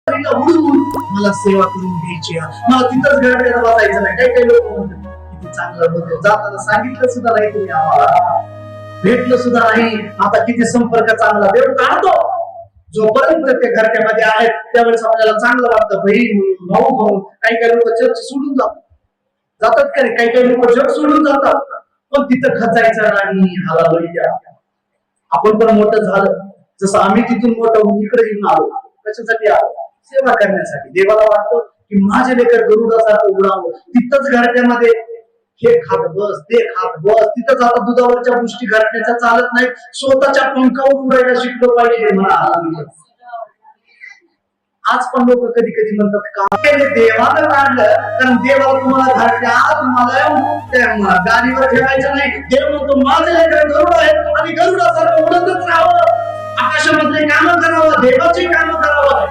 उडून मला सेवा करून घ्यायची, मला तिथंच घरात बसायचं नाही. काही काही लोक म्हणतात किती चांगलं होतं, जाताना सांगितलं सुद्धा नाही तुम्ही आम्हाला, भेटलं सुद्धा नाही. आता किती संपर्क चांगला देव काढतो. जोपर्यंत ते घरट्यामध्ये आहेत त्यावेळेस आपल्याला चांगलं वाटतं, बहीण म्हणून, भाऊ म्हणून. काही काही लोक चर्च सोडून जातात का रे, काही काही लोक जग सोडून जातात, पण तिथं खचायचं नाही. हालेलुया. आपण पण मोठं झालं, जसं आम्ही तिथून मोठं होऊन इकडे येऊन आलो. कशासाठी आलो? सेवा करण्यासाठी. देवाला वाटतं की माझे लेकर गरुडासारखं उडावं. तिथंच घरट्यामध्ये हे खात बस, ते खात बस. तिथंच आता दुधावरच्या गोष्टी घरट्याच्या चालत नाहीत, स्वतःच्या पंखावर उडायला शिकलो पाहिजे. म्हणा आज पण लोक कधी कधी म्हणतात का देवाला काढलं, कारण देवाला तुम्हाला घरट्यात तुम्हाला गाडीवर ठेवायचं नाही. देव म्हणतो माझे लेकर गरुड आहेत आणि गरुडासारखं उडतच राहावं, आकाशामधले कामं करावं, देवाची कामं करावं.